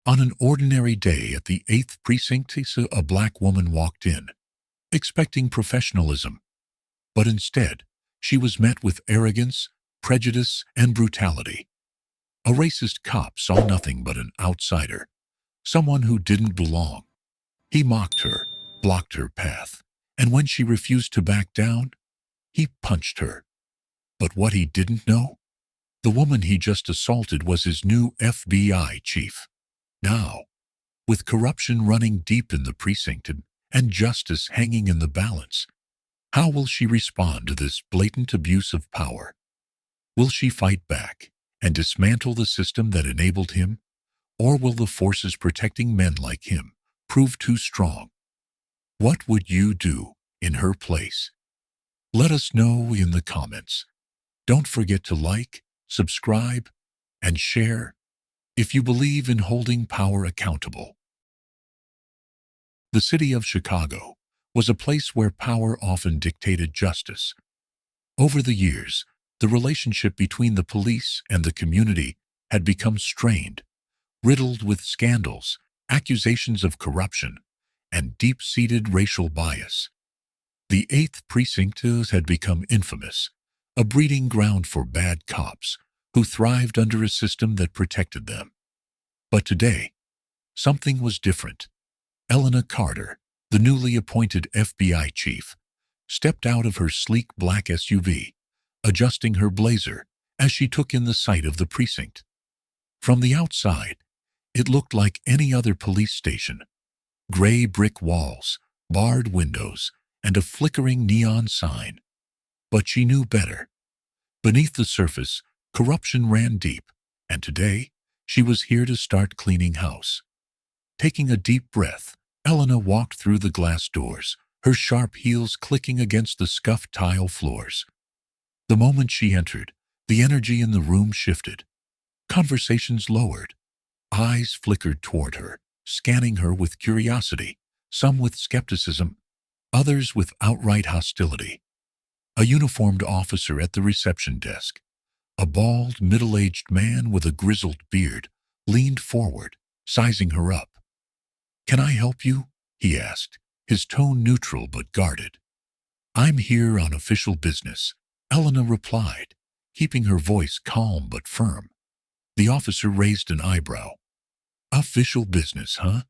On an ordinary day at the 8th Precinct, a black woman walked in, expecting professionalism, but instead, she was met with arrogance, prejudice, and brutality. A racist cop saw nothing but an outsider, someone who didn't belong. He mocked her, blocked her path, and when she refused to back down, he punched her. But what he didn't know? The woman he just assaulted was his new FBI chief. Now, with corruption running deep in the precinct and justice hanging in the balance, how will she respond to this blatant abuse of power? Will she fight back and dismantle the system that enabled him? Or will the forces protecting men like him prove too strong? What would you do in her place? Let us know in the comments. Don't forget to like, subscribe, and share if you believe in holding power accountable. The city of Chicago was a place where power often dictated justice. Over the years, the relationship between the police and the community had become strained, riddled with scandals, accusations of corruption, and deep-seated racial bias. The 8th Precinct had become infamous, a breeding ground for bad cops who thrived under a system that protected them. But today, something was different. Elena Carter, the newly appointed FBI chief, stepped out of her sleek black SUV, adjusting her blazer as she took in the sight of the precinct. From the outside, it looked like any other police station. Gray brick walls, barred windows, and a flickering neon sign. But she knew better. Beneath the surface, corruption ran deep, and today, she was here to start cleaning house. Taking a deep breath, Elena walked through the glass doors, her sharp heels clicking against the scuffed tile floors. The moment she entered, the energy in the room shifted. Conversations lowered. Eyes flickered toward her, scanning her with curiosity, some with skepticism, others with outright hostility. A uniformed officer at the reception desk, a bald, middle-aged man with a grizzled beard, leaned forward, sizing her up. "Can I help you?" he asked, his tone neutral but guarded. "I'm here on official business," Elena replied, keeping her voice calm but firm. The officer raised an eyebrow. "Official business, huh?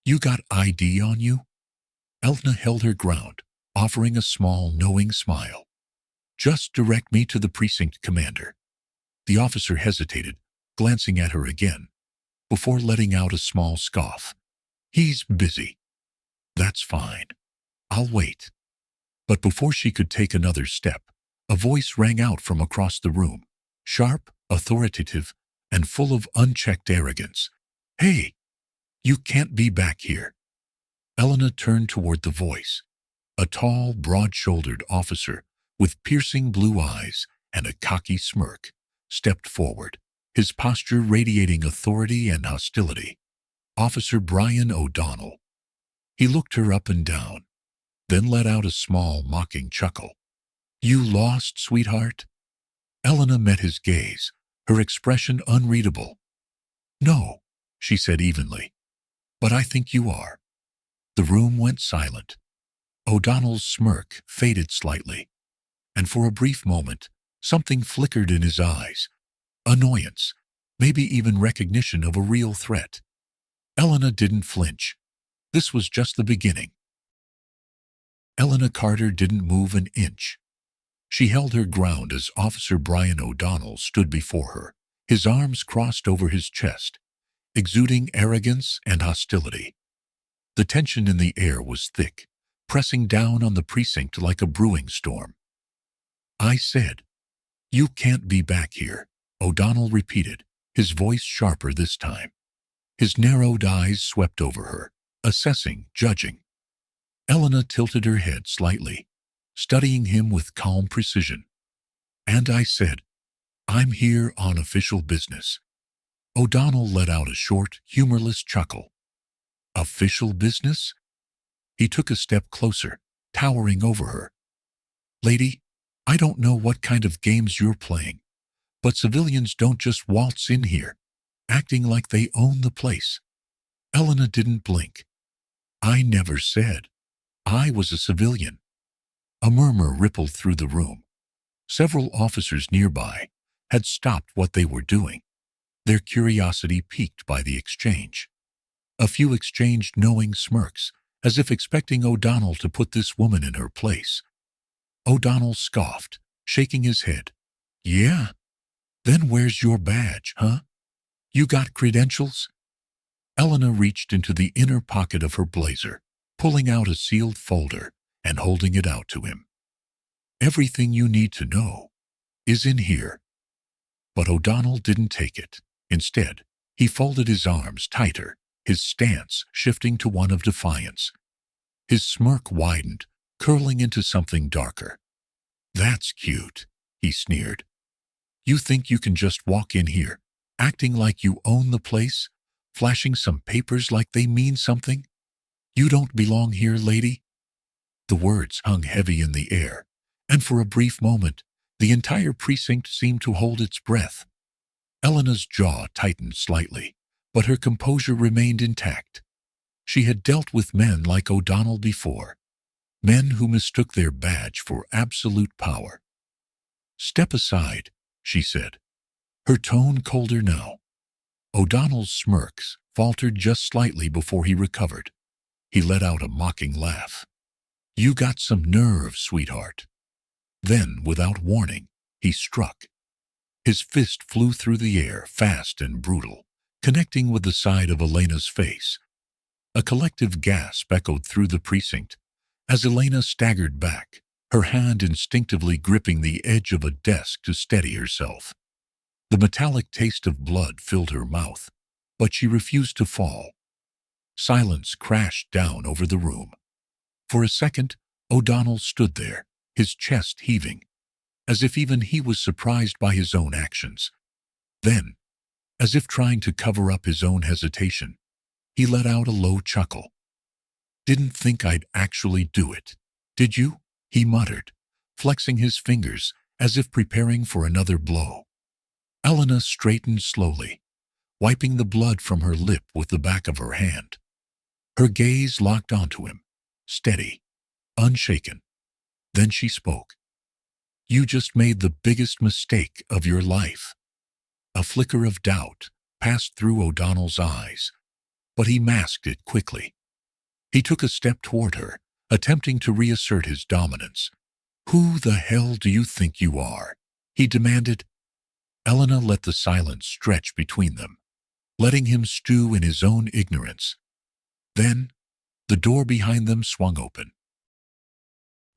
You got ID on you?" Elena held her ground, offering a small, knowing smile. "Just direct me to the precinct commander." The officer hesitated, glancing at her again, before letting out a small scoff. "He's busy." "That's fine. I'll wait." But before she could take another step, a voice rang out from across the room, sharp, authoritative, and full of unchecked arrogance. "Hey, you can't be back here." Elena turned toward the voice. A tall, broad-shouldered officer with piercing blue eyes and a cocky smirk stepped forward, his posture radiating authority and hostility. Officer Brian O'Donnell. He looked her up and down, then let out a small, mocking chuckle. "You lost, sweetheart?" Elena met his gaze, her expression unreadable. "No," she said evenly, "but I think you are." The room went silent. O'Donnell's smirk faded slightly, and for a brief moment, something flickered in his eyes. Annoyance, maybe even recognition of a real threat. Elena didn't flinch. This was just the beginning. Elena Carter didn't move an inch. She held her ground as Officer Brian O'Donnell stood before her, his arms crossed over his chest, exuding arrogance and hostility. The tension in the air was thick, pressing down on the precinct like a brewing storm. "I said, you can't be back here," O'Donnell repeated, his voice sharper this time. His narrowed eyes swept over her, assessing, judging. Elena tilted her head slightly, studying him with calm precision. "And I said, I'm here on official business." O'Donnell let out a short, humorless chuckle. "Official business?" He took a step closer, towering over her. "Lady, I don't know what kind of games you're playing, but civilians don't just waltz in here. acting like they own the place. Elena didn't blink. "I never said. I was a civilian." A murmur rippled through the room. Several officers nearby had stopped what they were doing, their curiosity piqued by the exchange. A few exchanged knowing smirks, as if expecting O'Donnell to put this woman in her place. O'Donnell scoffed, shaking his head. "Yeah? Then where's your badge, huh? You got credentials?" Elena reached into the inner pocket of her blazer, pulling out a sealed folder and holding it out to him. "Everything you need to know is in here." But O'Donnell didn't take it. Instead, he folded his arms tighter, his stance shifting to one of defiance. His smirk widened, curling into something darker. "That's cute," he sneered. "You think you can just walk in here, acting like you own the place, flashing some papers like they mean something? You don't belong here, lady." The words hung heavy in the air, and for a brief moment, the entire precinct seemed to hold its breath. Elena's jaw tightened slightly, but her composure remained intact. She had dealt with men like O'Donnell before, men who mistook their badge for absolute power. "Step aside," she said, her tone colder now. O'Donnell's smirks faltered just slightly before he recovered. He let out a mocking laugh. "You got some nerve, sweetheart." Then, without warning, he struck. His fist flew through the air, fast and brutal, connecting with the side of Elena's face. A collective gasp echoed through the precinct as Elena staggered back, her hand instinctively gripping the edge of a desk to steady herself. The metallic taste of blood filled her mouth, but she refused to fall. Silence crashed down over the room. For a second, O'Donnell stood there, his chest heaving, as if even he was surprised by his own actions. Then, as if trying to cover up his own hesitation, he let out a low chuckle. "Didn't think I'd actually do it, did you?" he muttered, flexing his fingers as if preparing for another blow. Elena straightened slowly, wiping the blood from her lip with the back of her hand. Her gaze locked onto him, steady, unshaken. Then she spoke. "You just made the biggest mistake of your life." A flicker of doubt passed through O'Donnell's eyes, but he masked it quickly. He took a step toward her, attempting to reassert his dominance. "Who the hell do you think you are?" he demanded. Elena let the silence stretch between them, letting him stew in his own ignorance. Then, the door behind them swung open.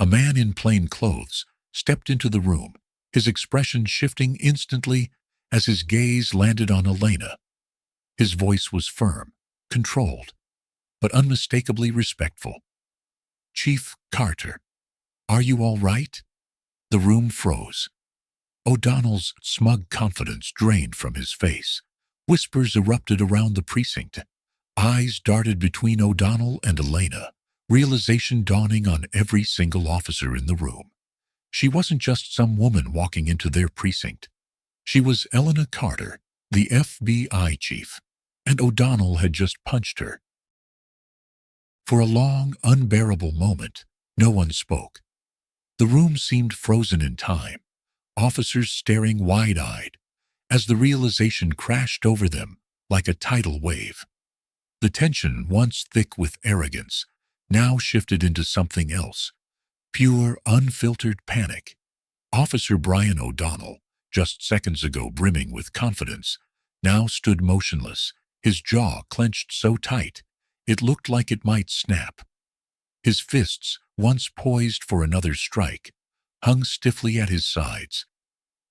A man in plain clothes stepped into the room, his expression shifting instantly as his gaze landed on Elena. His voice was firm, controlled, but unmistakably respectful. "Chief Carter, are you all right?" The room froze. O'Donnell's smug confidence drained from his face. Whispers erupted around the precinct. Eyes darted between O'Donnell and Elena, realization dawning on every single officer in the room. She wasn't just some woman walking into their precinct. She was Elena Carter, the FBI chief, and O'Donnell had just punched her. For a long, unbearable moment, no one spoke. The room seemed frozen in time, officers staring wide-eyed, as the realization crashed over them like a tidal wave. The tension, once thick with arrogance, now shifted into something else, pure, unfiltered panic. Officer Brian O'Donnell, just seconds ago brimming with confidence, now stood motionless, his jaw clenched so tight it looked like it might snap. His fists, once poised for another strike, hung stiffly at his sides.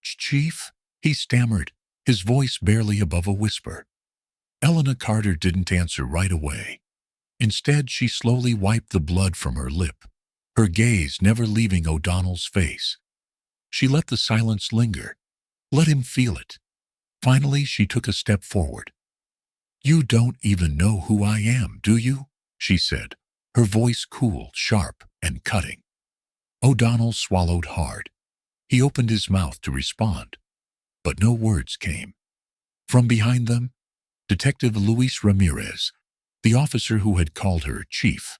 "Chief?" he stammered, his voice barely above a whisper. Elena Carter didn't answer right away. Instead, she slowly wiped the blood from her lip, her gaze never leaving O'Donnell's face. She let the silence linger, let him feel it. Finally, she took a step forward. "You don't even know who I am, do you?" she said, her voice cool, sharp, and cutting. O'Donnell swallowed hard. He opened his mouth to respond, but no words came. From behind them, Detective Luis Ramirez, the officer who had called her chief,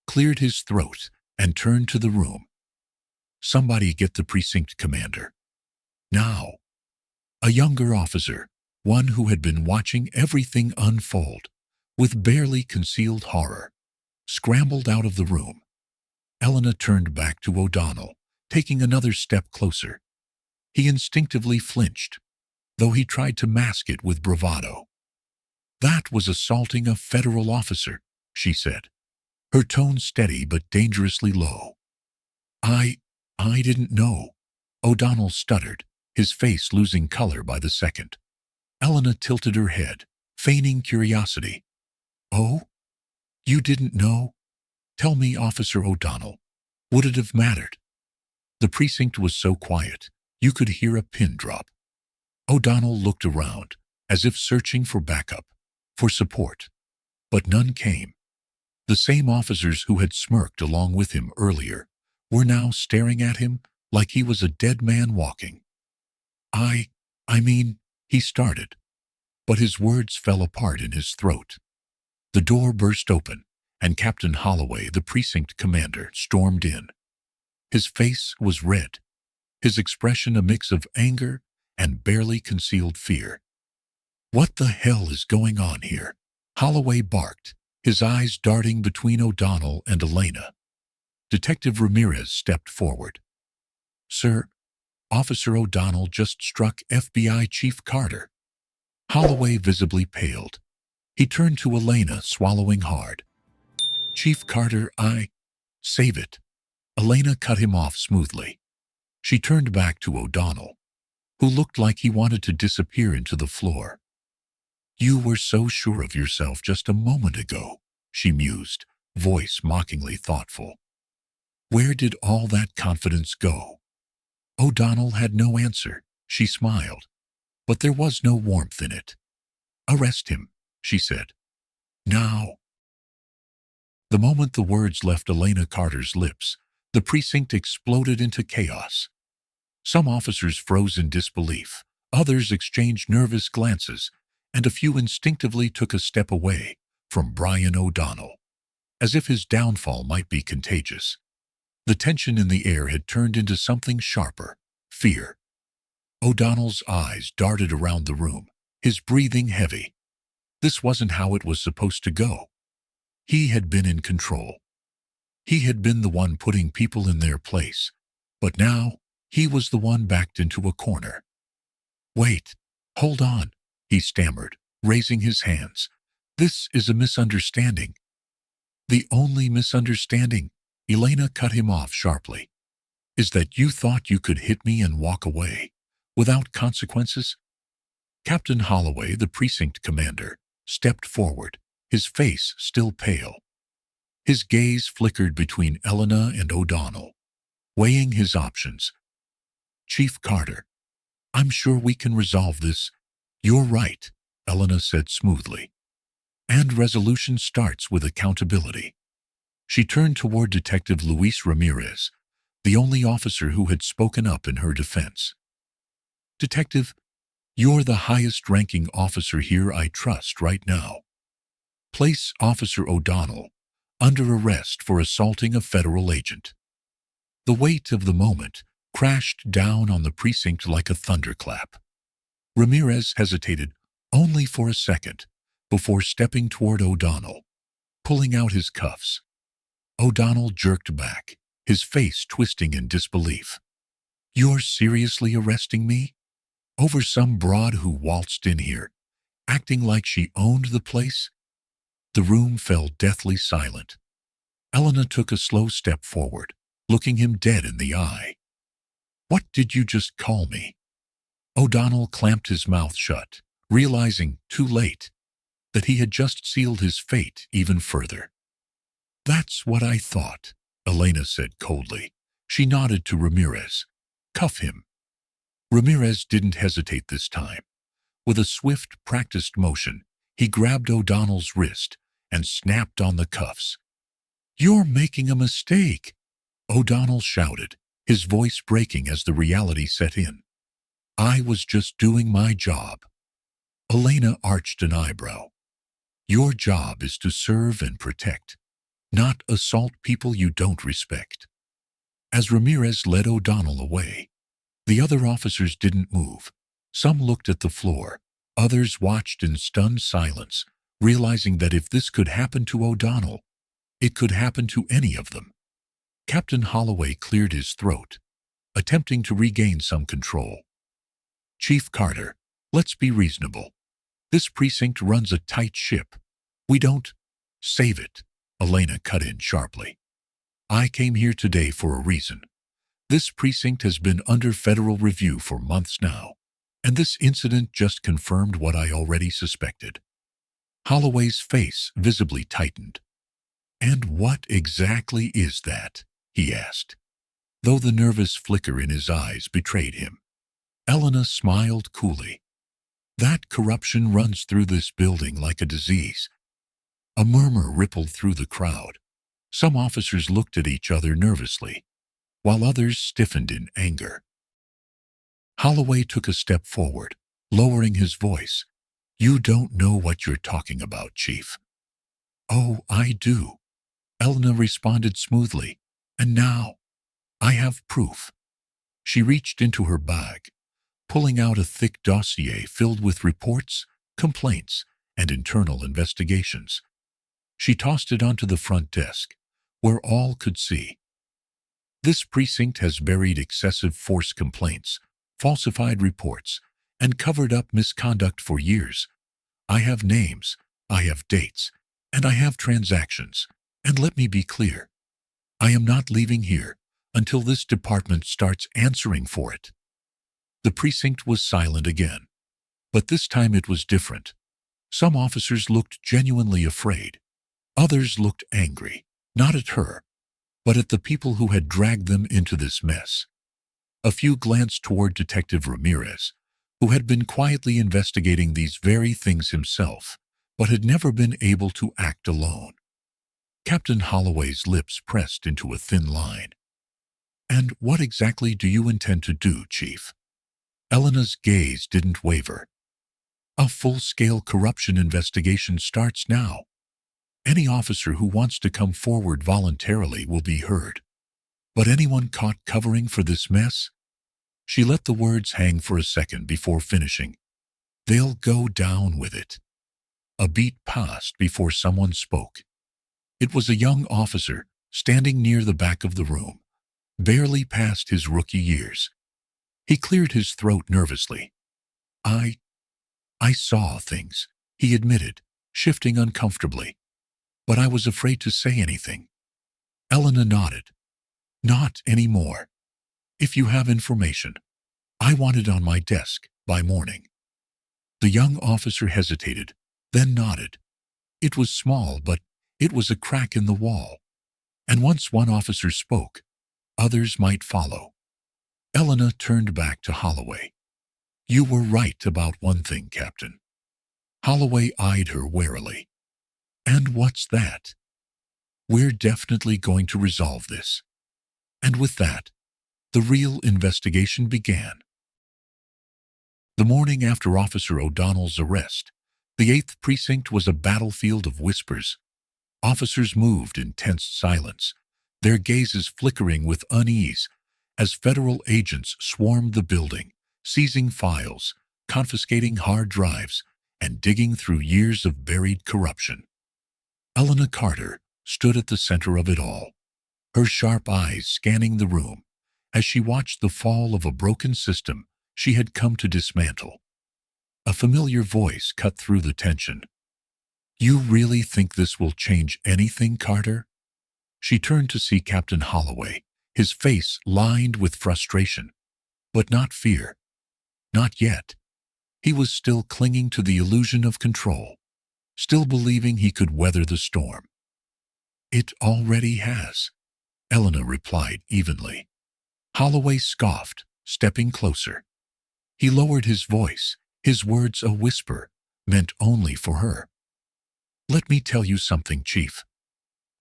cleared his throat and turned to the room. "Somebody get the precinct commander. Now." A younger officer, one who had been watching everything unfold with barely concealed horror, scrambled out of the room. Elena turned back to O'Donnell, taking another step closer. He instinctively flinched, though he tried to mask it with bravado. "That was assaulting a federal officer," she said, her tone steady but dangerously low. I didn't know," O'Donnell stuttered, his face losing color by the second. Elena tilted her head, feigning curiosity. "Oh? You didn't know? Tell me, Officer O'Donnell. Would it have mattered?" The precinct was so quiet, you could hear a pin drop. O'Donnell looked around, as if searching for backup, for support. But none came. The same officers who had smirked along with him earlier were now staring at him like he was a dead man walking. I mean, he started, but his words fell apart in his throat. The door burst open, and Captain Holloway, the precinct commander, stormed in. His face was red, his expression a mix of anger and barely concealed fear. "What the hell is going on here?" Holloway barked, his eyes darting between O'Donnell and Elena. Detective Ramirez stepped forward. "Sir, Officer O'Donnell just struck FBI Chief Carter." Holloway visibly paled. He turned to Elena, swallowing hard. "Chief Carter, Save it." Elena cut him off smoothly. She turned back to O'Donnell, who looked like he wanted to disappear into the floor. "You were so sure of yourself just a moment ago," she mused, voice mockingly thoughtful. "Where did all that confidence go?" O'Donnell had no answer. She smiled, but there was no warmth in it. "Arrest him," she said. "Now." The moment the words left Elena Carter's lips, the precinct exploded into chaos. Some officers froze in disbelief, others exchanged nervous glances, and a few instinctively took a step away from Brian O'Donnell, as if his downfall might be contagious. The tension in the air had turned into something sharper: fear. O'Donnell's eyes darted around the room, his breathing heavy. This wasn't how it was supposed to go. He had been in control. He had been the one putting people in their place, but now he was the one backed into a corner. "Wait, hold on," he stammered, raising his hands. "This is a misunderstanding." "The only misunderstanding," Elena cut him off sharply, "is that you thought you could hit me and walk away, without consequences." Captain Holloway, the precinct commander, stepped forward, his face still pale. His gaze flickered between Elena and O'Donnell, weighing his options. "Chief Carter, I'm sure we can resolve this." "You're right," Elena said smoothly. "And resolution starts with accountability." She turned toward Detective Luis Ramirez, the only officer who had spoken up in her defense. "Detective, you're the highest-ranking officer here. I trust right now. Place Officer O'Donnell under arrest for assaulting a federal agent." The weight of the moment crashed down on the precinct like a thunderclap. Ramirez hesitated only for a second before stepping toward O'Donnell, pulling out his cuffs. O'Donnell jerked back, his face twisting in disbelief. "You're seriously arresting me? Over some broad who waltzed in here, acting like she owned the place?" The room fell deathly silent. Elena took a slow step forward, looking him dead in the eye. "What did you just call me?" O'Donnell clamped his mouth shut, realizing, too late, that he had just sealed his fate even further. "That's what I thought," Elena said coldly. She nodded to Ramirez. "Cuff him." Ramirez didn't hesitate this time. With a swift, practiced motion, he grabbed O'Donnell's wrist and snapped on the cuffs. "You're making a mistake," O'Donnell shouted, his voice breaking as the reality set in. "I was just doing my job." Elena arched an eyebrow. Your job is to serve and protect, not assault people you don't respect. As Ramirez led O'Donnell away, the other officers didn't move. Some looked at the floor, others watched in stunned silence, realizing that if this could happen to O'Donnell, it could happen to any of them. Captain Holloway cleared his throat, attempting to regain some control. Chief Carter, let's be reasonable. This precinct runs a tight ship. We don't save it, Elena cut in sharply. I came here today for a reason. This precinct has been under federal review for months now, and this incident just confirmed what I already suspected. Holloway's face visibly tightened. And what exactly is that? He asked, though the nervous flicker in his eyes betrayed him. Elena smiled coolly. That corruption runs through this building like a disease. A murmur rippled through the crowd. Some officers looked at each other nervously, while others stiffened in anger. Holloway took a step forward, lowering his voice. You don't know what you're talking about, Chief. Oh, I do, Elena responded smoothly. And now, I have proof. She reached into her bag, pulling out a thick dossier filled with reports, complaints, and internal investigations. She tossed it onto the front desk, where all could see. This precinct has buried excessive force complaints, falsified reports, and covered up misconduct for years. I have names, I have dates, and I have transactions. And let me be clear, I am not leaving here until this department starts answering for it. The precinct was silent again, but this time it was different. Some officers looked genuinely afraid. Others looked angry, not at her, but at the people who had dragged them into this mess. A few glanced toward Detective Ramirez, who had been quietly investigating these very things himself, but had never been able to act alone. Captain Holloway's lips pressed into a thin line. And what exactly do you intend to do, Chief? Elena's gaze didn't waver. A full-scale corruption investigation starts now. Any officer who wants to come forward voluntarily will be heard. But anyone caught covering for this mess? She let the words hang for a second before finishing. They'll go down with it. A beat passed before someone spoke. It was a young officer standing near the back of the room, barely past his rookie years. He cleared his throat nervously. I saw things, he admitted, shifting uncomfortably. But I was afraid to say anything. Elena nodded. Not anymore. If you have information, I want it on my desk by morning. The young officer hesitated, then nodded. It was small, but it was a crack in the wall. And once one officer spoke, others might follow. Elena turned back to Holloway. You were right about one thing, Captain. Holloway eyed her warily. And what's that? We're definitely going to resolve this. And with that, the real investigation began. The morning after Officer O'Donnell's arrest, the 8th Precinct was a battlefield of whispers. Officers moved in tense silence, their gazes flickering with unease as federal agents swarmed the building, seizing files, confiscating hard drives, and digging through years of buried corruption. Elena Carter stood at the center of it all, her sharp eyes scanning the room as she watched the fall of a broken system she had come to dismantle. A familiar voice cut through the tension. You really think this will change anything, Carter? She turned to see Captain Holloway, his face lined with frustration, but not fear. Not yet. He was still clinging to the illusion of control, still believing he could weather the storm. It already has, Elena replied evenly. Holloway scoffed, stepping closer. He lowered his voice, his words a whisper, meant only for her. Let me tell you something, Chief.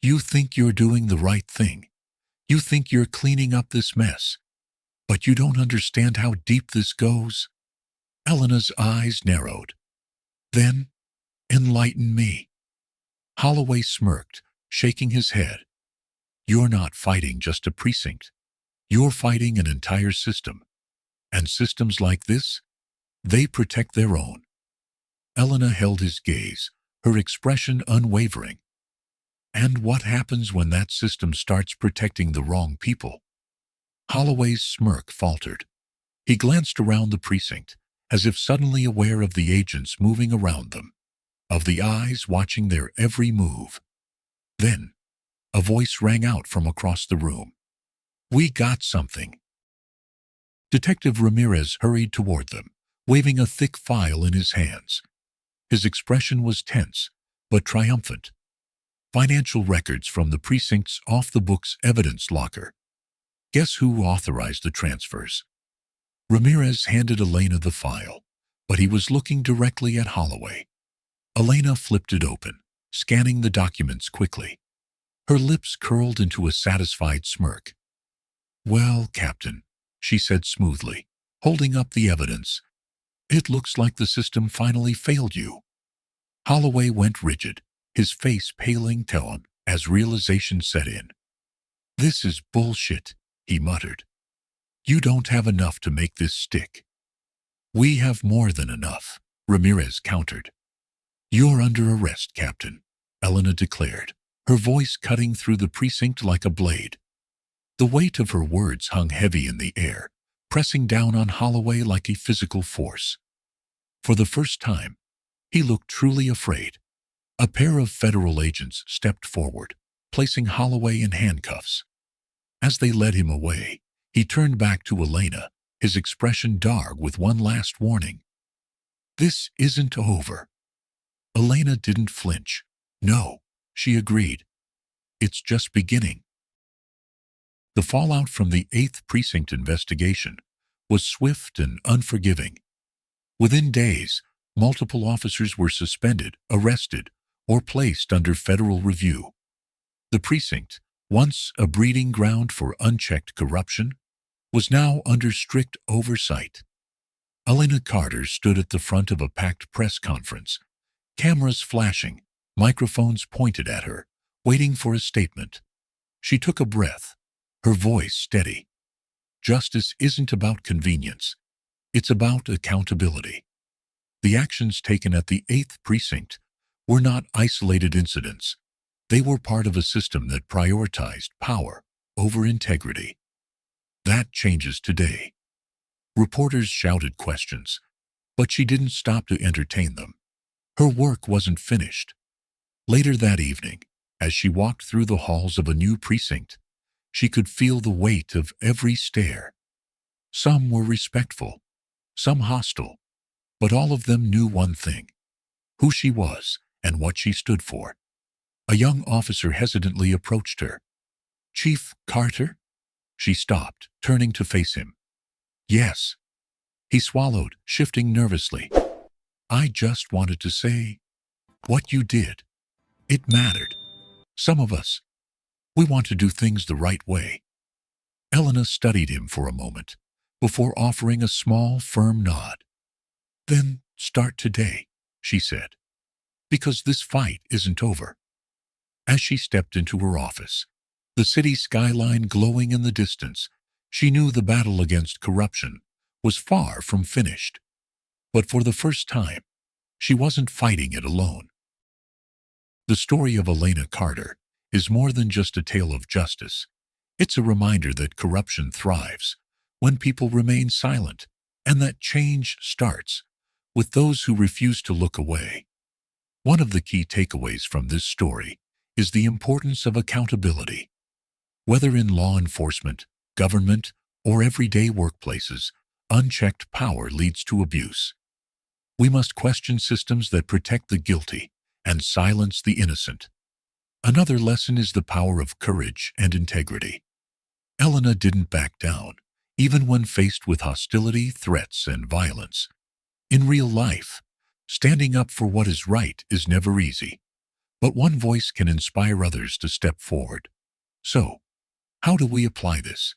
You think you're doing the right thing. You think you're cleaning up this mess. But you don't understand how deep this goes. Elena's eyes narrowed. Then, enlighten me. Holloway smirked, shaking his head. You're not fighting just a precinct. You're fighting an entire system. And systems like this, they protect their own. Elena held his gaze, her expression unwavering. And what happens when that system starts protecting the wrong people? Holloway's smirk faltered. He glanced around the precinct, as if suddenly aware of the agents moving around them, of the eyes watching their every move. Then, a voice rang out from across the room. We got something. Detective Ramirez hurried toward them, waving a thick file in his hands. His expression was tense, but triumphant. Financial records from the precinct's off-the-books evidence locker. Guess who authorized the transfers? Ramirez handed Elena the file, but he was looking directly at Holloway. Elena flipped it open, scanning the documents quickly. Her lips curled into a satisfied smirk. Well, Captain, she said smoothly, holding up the evidence. It looks like the system finally failed you. Holloway went rigid, his face paling tone as realization set in. This is bullshit, he muttered. You don't have enough to make this stick. We have more than enough, Ramirez countered. You're under arrest, Captain, Elena declared, her voice cutting through the precinct like a blade. The weight of her words hung heavy in the air, pressing down on Holloway like a physical force. For the first time, he looked truly afraid. A pair of federal agents stepped forward, placing Holloway in handcuffs. As they led him away, he turned back to Elena, his expression dark with one last warning. This isn't over. Elena didn't flinch. No, she agreed. It's just beginning. The fallout from the 8th Precinct investigation was swift and unforgiving. Within days, multiple officers were suspended, arrested, or placed under federal review. The precinct, once a breeding ground for unchecked corruption, was now under strict oversight. Elena Carter stood at the front of a packed press conference, cameras flashing, microphones pointed at her, waiting for a statement. She took a breath, her voice steady. Justice isn't about convenience. It's about accountability. The actions taken at the 8th Precinct were not isolated incidents. They were part of a system that prioritized power over integrity. That changes today. Reporters shouted questions, but she didn't stop to entertain them. Her work wasn't finished. Later that evening, as she walked through the halls of a new precinct, she could feel the weight of every stare. Some were respectful, some hostile, but all of them knew one thing: who she was and what she stood for. A young officer hesitantly approached her. Chief Carter? She stopped, turning to face him. Yes. He swallowed, shifting nervously. I just wanted to say what you did. It mattered. Some of us, we want to do things the right way. Elena studied him for a moment before offering a small, firm nod. Then start today, she said, because this fight isn't over. As she stepped into her office, the city skyline glowing in the distance, she knew the battle against corruption was far from finished. But for the first time, she wasn't fighting it alone. The story of Elena Carter is more than just a tale of justice. It's a reminder that corruption thrives when people remain silent, and that change starts with those who refuse to look away. One of the key takeaways from this story is the importance of accountability. Whether in law enforcement, government, or everyday workplaces, unchecked power leads to abuse. We must question systems that protect the guilty and silence the innocent. Another lesson is the power of courage and integrity. Elena didn't back down, even when faced with hostility, threats, and violence. In real life, standing up for what is right is never easy, but one voice can inspire others to step forward. So, how do we apply this?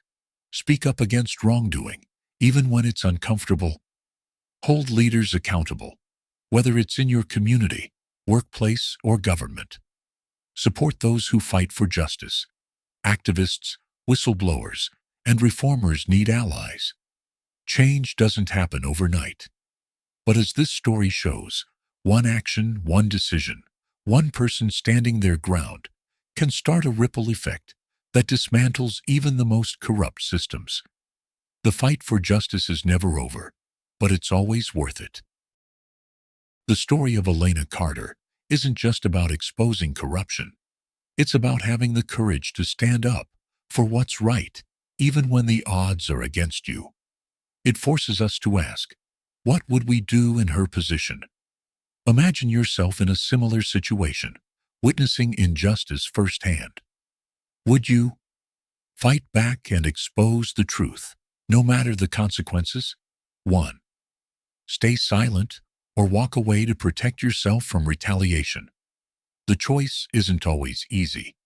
Speak up against wrongdoing, even when it's uncomfortable. Hold leaders accountable. whether it's in your community, workplace, or government. Support those who fight for justice. Activists, whistleblowers, and reformers need allies. Change doesn't happen overnight. But as this story shows, one action, one decision, one person standing their ground can start a ripple effect that dismantles even the most corrupt systems. The fight for justice is never over, but it's always worth it. The story of Elena Carter isn't just about exposing corruption. It's about having the courage to stand up for what's right, even when the odds are against you. It forces us to ask, what would we do in her position? Imagine yourself in a similar situation, witnessing injustice firsthand. Would you fight back and expose the truth, no matter the consequences? 1. Stay silent or walk away to protect yourself from retaliation. The choice isn't always easy,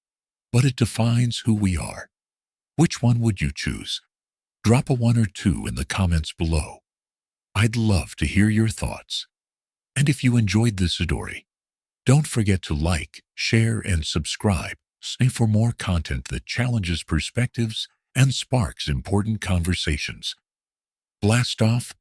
but it defines who we are. Which one would you choose? Drop a 1 or 2 in the comments below. I'd love to hear your thoughts. And if you enjoyed this story, don't forget to like, share, and subscribe for more content that challenges perspectives and sparks important conversations. Blast off,